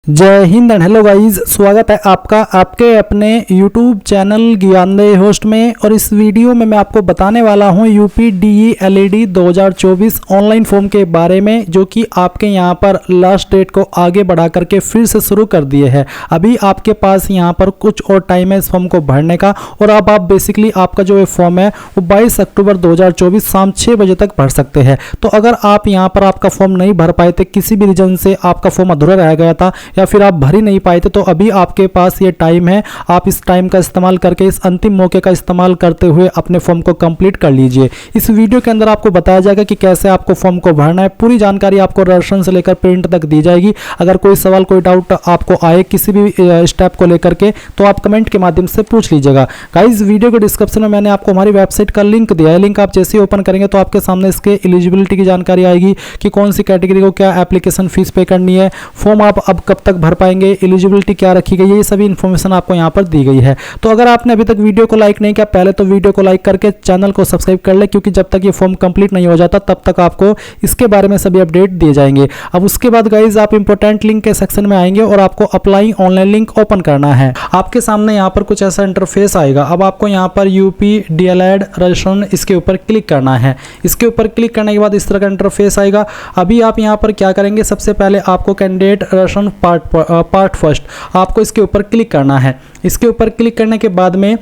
जय Hind and hello guys, स्वागत है आपका आपके अपने YouTube चैनल ज्ञानदे होस्ट में। और इस वीडियो में मैं आपको बताने वाला हूं UPDE LED 2024 ऑनलाइन फॉर्म के बारे में, जो कि आपके यहां पर लास्ट डेट को आगे बढ़ा करके फिर से शुरू कर दिए हैं। अभी आपके पास यहां पर कुछ और टाइम है इस फॉर्म को भरने का, और अब आप बेसिकली आपका जो फॉर्म है वो 22 अक्टूबर 2024 शाम 6 बजे तक भर सकते हैं। तो अगर आप यहां पर आपका फॉर्म नहीं भर पाए थे, किसी भी रीजन से आपका फॉर्म अधूरा रह गया था या फिर आप भर ही नहीं पाए थे, तो अभी आपके पास ये टाइम है। आप इस टाइम का इस्तेमाल करके, इस अंतिम मौके का इस्तेमाल करते हुए अपने फॉर्म को कंप्लीट कर लीजिए। इस वीडियो के अंदर आपको बताया जाएगा कि कैसे आपको फॉर्म को भरना है। पूरी जानकारी आपको रजिस्ट्रेशन से लेकर प्रिंट तक दी जाएगी। अगर कोई सवाल, कोई डाउट आपको आए किसी भी स्टेप को लेकर के, तो आप कमेंट के माध्यम से पूछ लीजिएगा। गाइस, वीडियो के डिस्क्रिप्शन में मैंने आपको हमारी वेबसाइट का लिंक दिया है। लिंक आप जैसे ही ओपन करेंगे तो आपके सामने इसके एलिजिबिलिटी की जानकारी आएगी कि कौन सी कैटेगरी को क्या एप्लीकेशन फीस पे करनी है, फॉर्म आप अब कब तक भर पाएंगे, एलिजिबिलिटी क्या रखी गई है, ये सभी इन्फॉर्मेशन आपको यहाँ पर दी गई है। तो अगर आपने अभी तक वीडियो को लाइक नहीं किया, पहले तो वीडियो को लाइक करके चैनल को सब्सक्राइब कर ले, क्योंकि जब तक ये फॉर्म कंप्लीट नहीं हो जाता तब तक आपको इसके बारे में सभी अपडेट दिए जाएंगे। अब उसके बाद गाइज आप इंपॉर्टेंट लिंक के सेक्शन में आएंगे और आपको अप्लाई ऑनलाइन लिंक ओपन करना है। आपके सामने यहाँ पर कुछ ऐसा इंटरफेस आएगा। अब आपको यहाँ पर UPDLED रजिस्ट्रेशन इसके ऊपर क्लिक करना है। इसके ऊपर क्लिक करने के बाद इस तरह का इंटरफेस आएगा। अभी आप यहाँ पर क्या करेंगे, सबसे पहले आपको कैंडिडेट रजिस्ट्रेशन पार्ट फर्स्ट आपको इसके ऊपर क्लिक करना है। इसके ऊपर क्लिक करने के बाद में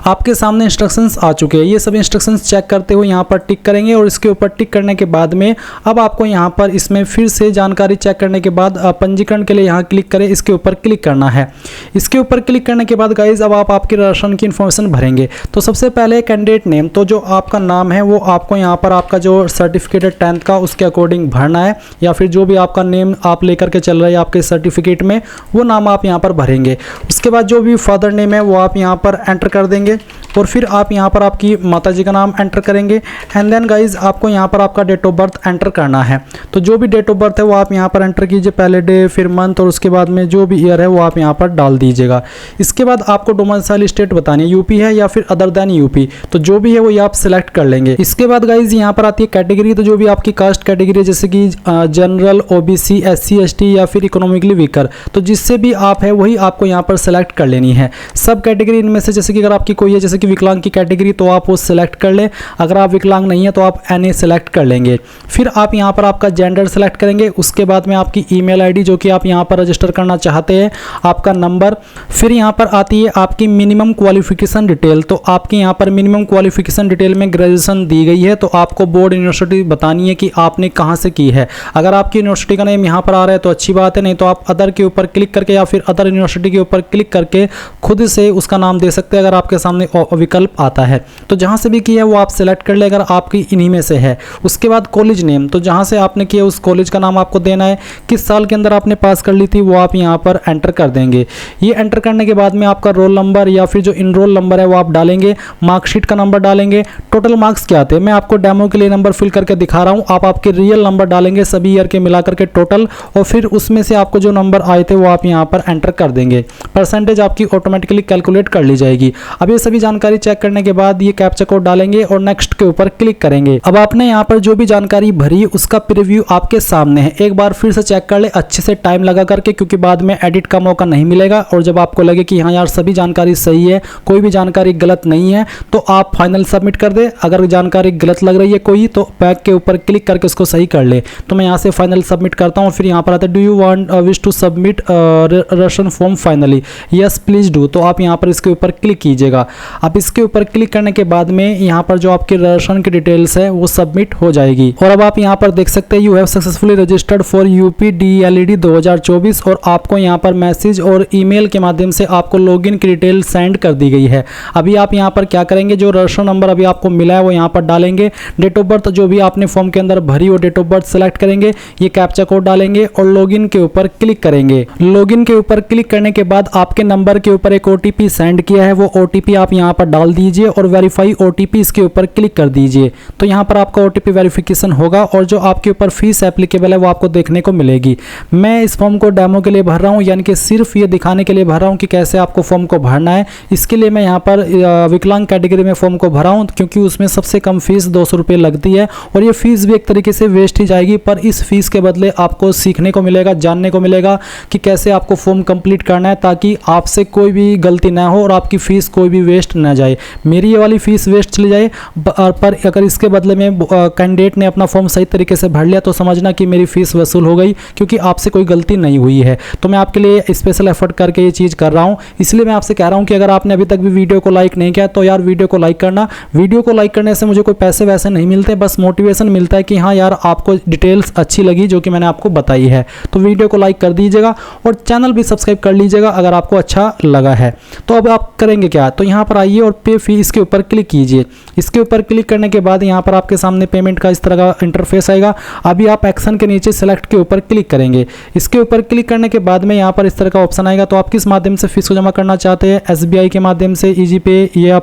आपके सामने इंस्ट्रक्शंस आ चुके हैं। ये सभी इंस्ट्रक्शंस चेक करते हुए यहाँ पर टिक करेंगे, और इसके ऊपर टिक करने के बाद में अब आपको यहाँ पर इसमें फिर से जानकारी चेक करने के बाद पंजीकरण के लिए यहाँ क्लिक करें, इसके ऊपर क्लिक करना है। इसके ऊपर क्लिक करने के बाद गाइज अब आप आपके रजिस्ट्रेशन की इन्फॉर्मेशन भरेंगे। तो सबसे पहले कैंडिडेट नेम, तो जो आपका नाम है वो आपको यहाँ पर आपका जो सर्टिफिकेट है 10th का, उसके अकॉर्डिंग भरना है, या फिर जो भी आपका नेम आप लेकर के चल रहे हैं आपके सर्टिफिकेट में, वो नाम आप यहाँ पर भरेंगे। उसके बाद जो भी फादर नेम है वो आप यहाँ पर एंटर कर देंगे, और फिर आप यहाँ पर आपकी माताजी का नाम एंटर करेंगे। एंड देन गाइज आपको यहाँ पर आपका डेट ऑफ बर्थ एंटर करना है। तो जो भी डेट ऑफ बर्थ है वो आप यहाँ पर एंटर कीजिए, पहले डे फिर मंथ, और उसके बाद में जो भी ईयर है वो आप यहाँ पर डाल दीजिएगा। इसके बाद आपको डोमिसाइल स्टेट बतानी है, यूपी है या फिर अदर देन यूपी, तो जो भी है वो आप सिलेक्ट कर लेंगे। इसके बाद गाइज यहाँ पर आती है कैटेगरी। तो जो भी आपकी कास्ट कैटेगरी है, जैसे कि जनरल, OBC, SC ST या फिर इकोनॉमिकली वीकर, तो जिससे भी आप है वही आपको यहाँ पर सेलेक्ट कर लेनी है। सब कैटेगरी इनमें से, जैसे कि अगर आपकी कोई है जैसे कि विकलांग की कैटेगरी, तो आप वो सिलेक्ट कर लें। अगर आप विकलांग नहीं है तो आप NA सेलेक्ट कर लेंगे। फिर आप यहाँ पर आपका जेंडर सेलेक्ट करेंगे। उसके बाद में आपकी ईमेल आईडी जो कि आप यहाँ पर रजिस्टर करना चाहते हैं, आपका नंबर। फिर यहाँ पर आती है आपकी मिनिमम क्वालिफिकेशन डिटेल। तो आपके यहाँ पर मिनिमम क्वालिफिकेशन डिटेल में ग्रेजुएशन दी गई है, तो आपको बोर्ड यूनिवर्सिटी बतानी है कि आपने कहाँ से की है। अगर आपकी यूनिवर्सिटी का नेम यहाँ पर आ रहा है तो अच्छी बात है, नहीं तो आप अदर के ऊपर क्लिक करके या फिर अदर यूनिवर्सिटी के ऊपर क्लिक करके खुद से उसका नाम दे सकते हैं, अगर आपके सामने विकल्प आता है। तो जहां से भी किया है वो आप सेलेक्ट कर ले, अगर आपकी इन्हीं में से है। उसके बाद कॉलेज नेम, तो जहां से आपने किया उस कॉलेज का नाम आपको देना है। किस साल के अंदर आपने पास कर ली थी वो आप यहां पर एंटर कर देंगे। ये एंटर करने के बाद में आपका रोल नंबर या फिर जो इनरोल नंबर है वो आप डालेंगे, मार्कशीट का नंबर डालेंगे। टोटल मार्क्स क्या आते हैं मैं आपको डेमो के लिए नंबर फिल करके दिखा रहा हूँ। आप आपके रियल नंबर डालेंगे सभी ईयर के मिला करके टोटल, और फिर उसमें से आपको जो नंबर आए थे वो आप यहाँ पर एंटर कर देंगे। परसेंटेज आपकी ऑटोमेटिकली कैलकुलेट कर ली जाएगी। अब ये सभी जानकारी चेक करने के बाद ये कैप्चा कोड डालेंगे और नेक्स्ट के ऊपर क्लिक करेंगे। अब आपने यहाँ पर जो भी जानकारी भरी उसका प्रीव्यू आपके सामने है। एक बार फिर से चेक कर ले अच्छे से टाइम लगा करके, क्योंकि बाद में एडिट का मौका नहीं मिलेगा। और जब आपको लगे कि हाँ यार सभी जानकारी सही है, कोई भी जानकारी गलत नहीं है, तो आप फाइनल सबमिट कर दे। अगर जानकारी गलत लग रही है कोई, तो बैक के ऊपर क्लिक करके उसको सही कर ले। तो मैं यहाँ से फाइनल सबमिट करता हूँ। फिर यहाँ पर आता है do you want wish to submit registration form finally, yes please do. तो आप यहाँ पर इसके ऊपर क्लिक कीजिएगा। अब इसके ऊपर क्लिक करने के बाद में यहाँ पर जो आपके रजिस्ट्रेशन की डिटेल्स है वो सबमिट हो जाएगी। और अब आप यहाँ पर देख सकते हैं you have successfully registered for UPDE LED 2024, और आपको यहाँ पर मैसेज और ईमेल के माध्यम से आपको लॉगिन की डिटेल सेंड कर दी गई है। अभी आप यहाँ पर क्या करेंगे, जो रजिस्ट्रेशन नंबर अभी आपको मिला है वो यहाँ पर डालेंगे। डेट ऑफ बर्थ जो भी आपने फॉर्म के अंदर भरी वो डेट ऑफ बर्थ सेलेक्ट करेंगे, ये कैप्चा कोड डालेंगे और लॉगिन के ऊपर क्लिक करेंगे। लॉगिन के ऊपर क्लिक करने के बाद आपके नंबर के ऊपर एक OTP सेंड किया है, वो OTP आप यहाँ पर डाल दीजिए और वेरीफाई OTP इसके ऊपर क्लिक कर दीजिए। तो यहाँ पर आपका OTP वेरिफिकेशन होगा और जो आपके ऊपर फीस एप्लीकेबल है वो आपको देखने को मिलेगी। मैं इस फॉर्म को डेमो के लिए भर रहा हूँ, यानी कि सिर्फ ये दिखाने के लिए भर रहा हूँ कि कैसे आपको फॉर्म को भरना है। इसके लिए मैं यहाँ पर विकलांग कैटेगरी में फॉर्म को भरा हूँ, क्योंकि उसमें सबसे कम फीस 200 रुपये लगती है और ये फीस भी एक तरीके से वेस्ट ही जाएगी, पर इस फीस के बदले आपको सीखने को मिलेगा, जानने को मिलेगा कि कैसे आपको फॉर्म कंप्लीट करना है, ताकि आपसे कोई भी गलती ना हो और आपकी फ़ीस कोई भी वेस्ट ना जाए। मेरी ये वाली फ़ीस वेस्ट चली जाए, पर अगर इसके बदले में कैंडिडेट ने अपना फॉर्म सही तरीके से भर लिया तो समझना कि मेरी फ़ीस वसूल हो गई, क्योंकि आपसे कोई गलती नहीं हुई है। तो मैं आपके लिए स्पेशल एफर्ट करके ये चीज़ कर रहा हूँ। इसलिए मैं आपसे कह रहा हूँ कि अगर आपने अभी तक भी वीडियो को लाइक नहीं किया तो यार वीडियो को लाइक करना। वीडियो को लाइक करने से मुझे कोई पैसे वैसे नहीं मिलते, बस मोटिवेशन मिलता है कि हाँ यार आपको डिटेल्स अच्छी लगी जो कि मैंने आपको बताई है। तो वीडियो को लाइक कर दीजिएगा और चैनल भी सब्सक्राइब कर लीजिएगा अगर आपको अच्छा लगा है। तो अब आप करेंगे क्या, तो यहाँ पर आइए और पे फी इसके ऊपर क्लिक कीजिए। इसके ऊपर क्लिक करने के बाद यहाँ पर आपके सामने पेमेंट का इस तरह का इंटरफेस आएगा। अभी आप एक्शन के नीचे सेलेक्ट के ऊपर क्लिक करेंगे। इसके ऊपर क्लिक करने के बाद में यहाँ पर इस तरह का ऑप्शन आएगा। तो आप किस माध्यम से फीस को जमा करना चाहते हैं, SBI के माध्यम से, ईजी पे या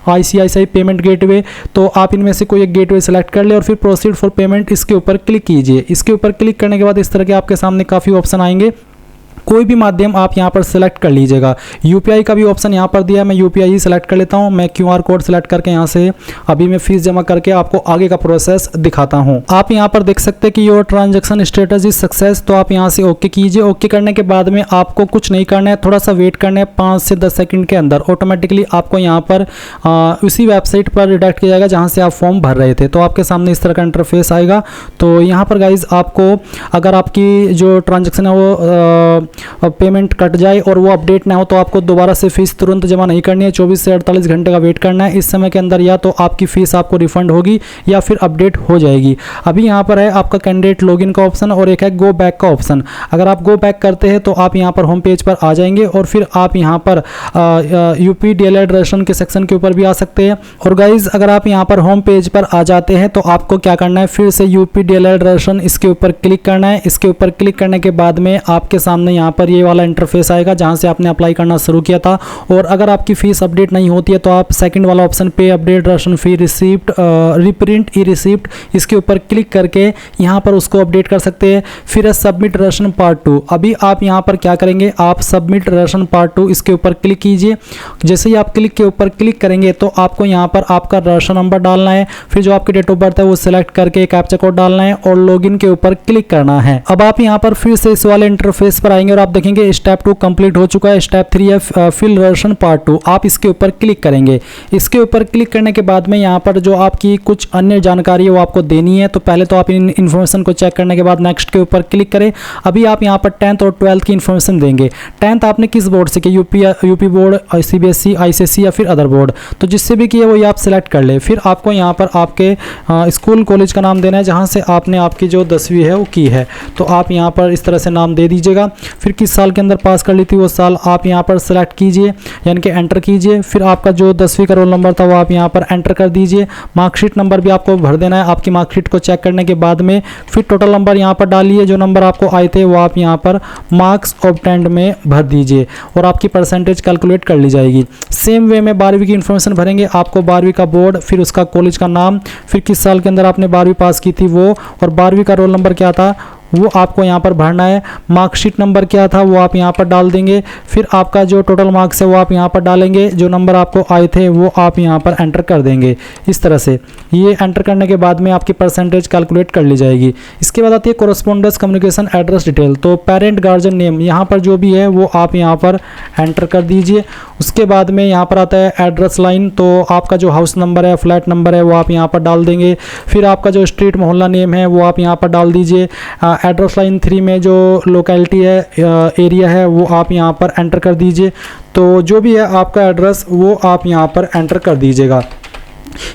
ICICI पेमेंट गेटवे, तो आप इनमें से कोई एक गेटवे सेलेक्ट कर ले और फिर प्रोसीड फॉर पेमेंट इसके ऊपर क्लिक कीजिए। इसके ऊपर क्लिक करने के बाद इस तरह के आपके सामने काफ़ी ऑप्शन आएंगे। कोई भी माध्यम आप यहाँ पर सेलेक्ट कर लीजिएगा। UPI का भी ऑप्शन यहाँ पर दिया है, मैं UPI ही सेलेक्ट कर लेता हूँ। मैं QR कोड सेलेक्ट करके यहाँ से अभी मैं फीस जमा करके आपको आगे का प्रोसेस दिखाता हूँ। आप यहाँ पर देख सकते हैं कि your transaction status is success, तो आप यहाँ से ओके कीजिए। ओके करने के बाद में आपको कुछ नहीं करना है, थोड़ा सा वेट करना है। 5 से 10 सेकंड के अंदर ऑटोमेटिकली आपको यहाँ पर उसी वेबसाइट पर रिडायरेक्ट किया जाएगा जहाँ से आप फॉर्म भर रहे थे। तो आपके सामने इस तरह का इंटरफेस आएगा। तो यहाँ पर गाइज आपको अगर आपकी जो ट्रांजेक्शन है वो पेमेंट कट जाए और वो अपडेट ना हो तो आपको दोबारा से फीस तुरंत जमा नहीं करनी है, 24 से 48 घंटे का वेट करना है। इस समय के अंदर या तो आपकी फ़ीस आपको रिफंड होगी या फिर अपडेट हो जाएगी। अभी यहाँ पर है आपका कैंडिडेट लॉगिन का ऑप्शन और एक है गो बैक का ऑप्शन। अगर आप गो बैक करते हैं तो आप यहाँ पर होम पेज पर आ जाएंगे और फिर आप यहाँ पर UP DLED रजिस्ट्रेशन के सेक्शन के ऊपर भी आ सकते हैं। और गाइज अगर आप यहाँ पर होम पेज पर आ जाते हैं तो आपको क्या करना है, फिर से UP DLED रजिस्ट्रेशन इसके ऊपर क्लिक करना है। इसके ऊपर क्लिक करने के बाद में आपके सामने यहाँ पर ये वाला इंटरफेस आएगा जहां से आपने अप्लाई करना शुरू किया था। और अगर आपकी फीस अपडेट नहीं होती है तो आप सेकंड वाला ऑप्शन पे update registration fee receipt reprint e receipt इसके ऊपर क्लिक करके यहां पर उसको अपडेट कर सकते हैं। फिर है सबमिट रजिस्ट्रेशन पार्ट 2। अभी आप यहां पर क्या करेंगे, आप सबमिट रजिस्ट्रेशन पार्ट 2 इसके ऊपर क्लिक कीजिए। जैसे ही आप क्लिक के ऊपर क्लिक करेंगे तो आपको यहां पर आपका रजिस्ट्रेशन नंबर डालना है, फिर जो आपकी डेट ऑफ बर्थ है वो सिलेक्ट करके कैप्चा कोड डालना है और लॉगिन के ऊपर क्लिक करना है। अब आप यहां पर फिर से इस वाले इंटरफेस पर आएंगे और आप देखेंगे स्टेप 2 कंप्लीट हो चुका है। स्टेप 3 है फिल रजिस्ट्रेशन पार्ट 2, आप इसके ऊपर क्लिक करेंगे। इसके ऊपर क्लिक करने के बाद में यहाँ पर जो आपकी कुछ अन्य जानकारी है वो आपको देनी है। तो पहले तो आप इन इन्फॉर्मेशन को चेक करने के बाद नेक्स्ट के ऊपर क्लिक करें। अभी आप यहाँ पर 10th और 12th की इन्फॉर्मेशन देंगे। 10th आपने किस बोर्ड से किया, यूपी बोर्ड, CBSE, ICSE या फिर अदर बोर्ड, तो जिससे भी किया वो आप सिलेक्ट कर ले। फिर आपको यहाँ पर आपके स्कूल कॉलेज का नाम देना है जहाँ से आपने आपकी जो 10वीं है वो की है। तो आप यहाँ पर इस तरह से नाम दे दीजिएगा। फिर किस साल के अंदर पास कर ली थी वो साल आप यहाँ पर सेलेक्ट कीजिए, यानी कि एंटर कीजिए। फिर आपका जो 10वीं का रोल नंबर था वो आप यहाँ पर एंटर कर दीजिए। मार्कशीट नंबर भी आपको भर देना है। आपकी मार्कशीट को चेक करने के बाद में फिर टोटल नंबर यहाँ पर डालिए, जो नंबर आपको आए थे वो आप यहाँ पर मार्क्स ऑब्टेन्ड में भर दीजिए और आपकी परसेंटेज कैलकुलेट कर ली जाएगी। सेम वे में 12वीं की इन्फॉर्मेशन भरेंगे। आपको 12वीं का बोर्ड, फिर उसका कॉलेज का नाम, फिर किस साल के अंदर आपने 12वीं पास की थी वो, और 12वीं का रोल नंबर क्या था वो आपको यहाँ पर भरना है। मार्कशीट नंबर क्या था वो आप यहाँ पर डाल देंगे। फिर आपका जो टोटल मार्क्स है वो आप यहाँ पर डालेंगे। जो नंबर आपको आए थे वो आप यहाँ पर एंटर कर देंगे। इस तरह से ये एंटर करने के बाद में आपकी परसेंटेज कैलकुलेट कर ली जाएगी। इसके बाद आती है कोरस्पोंडेंस कम्युनिकेशन एड्रेस डिटेल। तो पेरेंट गार्जियन नेम यहाँ पर जो भी है वो आप यहाँ पर एंटर कर दीजिए। उसके बाद में यहाँ पर आता है एड्रेस लाइन। तो आपका जो हाउस नंबर है, फ्लैट नंबर है वो आप यहाँ पर डाल देंगे। फिर आपका जो स्ट्रीट मोहल्ला नेम है वो आप यहाँ पर डाल दीजिए। एड्रेस लाइन 3 में जो लोकेलिटी है, एरिया है, वो आप यहाँ पर एंटर कर दीजिए। तो जो भी है आपका एड्रेस वो आप यहाँ पर एंटर कर दीजिएगा।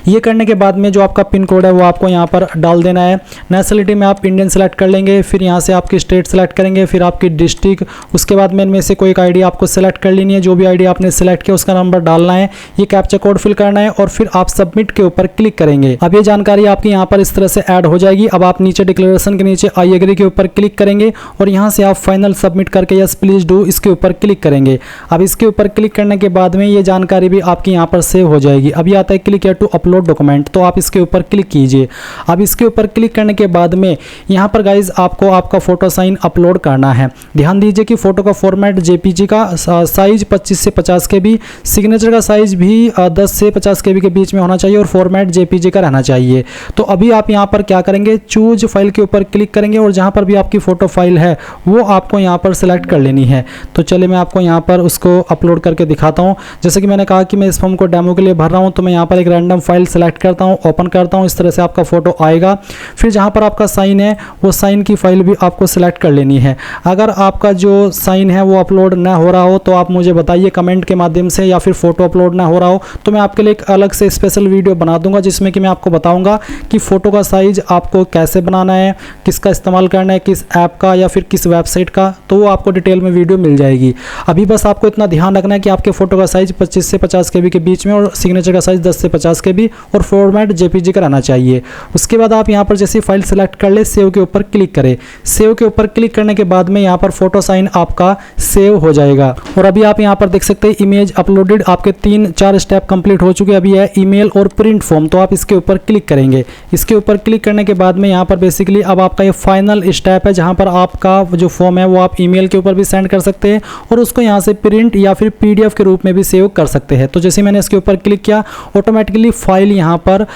ये करने के बाद में जो आपका पिन कोड है वो आपको यहाँ पर डाल देना है। नेशनलिटी में आप इंडियन सेलेक्ट कर लेंगे, फिर यहाँ से आपकी स्टेट सेलेक्ट करेंगे, फिर आपकी डिस्ट्रिक्ट, उसके बाद में इनमें से कोई एक आईडी आपको सेलेक्ट कर लेनी है। जो भी आईडी आपने सेलेक्ट किया उसका नंबर डालना है, ये कैप्चा कोड फिल करना है और फिर आप सबमिट के ऊपर क्लिक करेंगे। अब ये जानकारी आपकी यहाँ पर इस तरह से ऐड हो जाएगी। अब आप नीचे डिक्लेरेशन के नीचे आई एग्री के ऊपर क्लिक करेंगे और यहाँ से आप फाइनल सबमिट करके यस प्लीज डू इसके ऊपर क्लिक करेंगे। अब इसके ऊपर क्लिक करने के बाद में ये जानकारी भी आपकी यहाँ पर सेव हो जाएगी। अभी आता है click here to upload document, तो आप इसके ऊपर क्लिक कीजिए। अब इसके ऊपर क्लिक करने के बाद में यहाँ पर गाइज आपको आपका फोटो साइन अपलोड करना है। ध्यान दीजिए कि फोटो का फॉर्मेट जेपीजी का साइज 25 से 50 KB, सिग्नेचर का साइज भी 10 से 50 KB के बीच में होना चाहिए और फॉर्मेट जेपीजी का रहना चाहिए। तो अभी आप यहाँ पर क्या करेंगे, चूज फाइल के ऊपर क्लिक करेंगे और जहाँ पर भी आपकी फोटो फाइल है वो आपको यहाँ पर सेलेक्ट कर लेनी है। तो चलिए मैं आपको यहाँ पर उसको अपलोड करके दिखाता हूँ। जैसे कि मैंने कहा कि मैं इस फॉर्म को डेमो के लिए भर रहा हूँ, तो मैं यहाँ पर एक रैंडम फाइल सेलेक्ट करता हूँ, ओपन करता हूँ, इस तरह से आपका फोटो आएगा। फिर जहाँ पर आपका साइन है वो साइन की फाइल भी आपको सेलेक्ट कर लेनी है। अगर आपका जो साइन है वो अपलोड ना हो रहा हो तो आप मुझे बताइए कमेंट के माध्यम से, या फिर फोटो अपलोड ना हो रहा हो तो मैं आपके लिए एक अलग से स्पेशल वीडियो बना दूंगा जिसमें कि मैं आपको बताऊंगा कि फोटो का साइज आपको कैसे बनाना है, किसका इस्तेमाल करना है, किस ऐप का या फिर किस वेबसाइट का, तो वो आपको डिटेल में वीडियो मिल जाएगी। अभी बस आपको इतना ध्यान रखना है कि आपके फोटो का साइज 25 से 50 KB के बीच में और सिग्नेचर का साइज 10 से 50 KB और फॉर्मेट जेपीजी का रहना चाहिए। उसके बाद आप यहाँ पर जैसे फाइल सेलेक्ट कर ले, सेव के ऊपर क्लिक करें। सेव के ऊपर क्लिक करने के बाद में यहाँ पर फोटो साइन आपका सेव हो जाएगा। और अभी आप यहाँ पर देख सकते हैं इमेज अपलोडेड, आपके 3-4 स्टेप कंप्लीट हो चुके। अभी है ईमेल और प्रिंट फॉर्म, तो आप इसके ऊपर क्लिक करेंगे। इसके ऊपर क्लिक करने के बाद में यहाँ पर बेसिकली अब आपका ये फाइनल स्टेप है जहाँ पर आपका जो फॉर्म है वो आप ईमेल के ऊपर भी सेंड कर सकते हैं और उसको यहाँ से प्रिंट या फिर PDF के रूप में भी सेव कर सकते हैं। तो जैसे मैंने इसके ऊपर क्लिक किया ऑटोमेटिकली फाइल यहाँ पर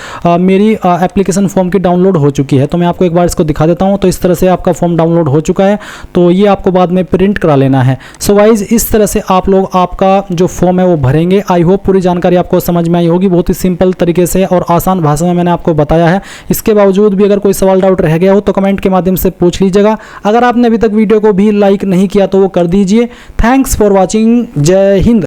मेरी एप्लीकेशन फॉर्म की डाउनलोड हो चुकी है। तो मैं आपको एक बार इसको दिखा देता हूँ। तो इस तरह से आपका फॉर्म डाउनलोड हो चुका है, तो ये आपको बाद में प्रिंट करा लेना है। सो गाइस इस तरह से आप लोग आपका जो फॉर्म है वो भरेंगे। आई होप पूरी जानकारी आपको समझ में आई होगी। बहुत ही सिंपल तरीके से और आसान भाषा में मैंने आपको बताया है। इसके बावजूद भी अगर कोई सवाल डाउट रह गया हो तो कमेंट के माध्यम से पूछ लीजिएगा। अगर आपने अभी तक वीडियो को भी लाइक नहीं किया तो वो कर दीजिए। Thanks for watching. जय हिंद।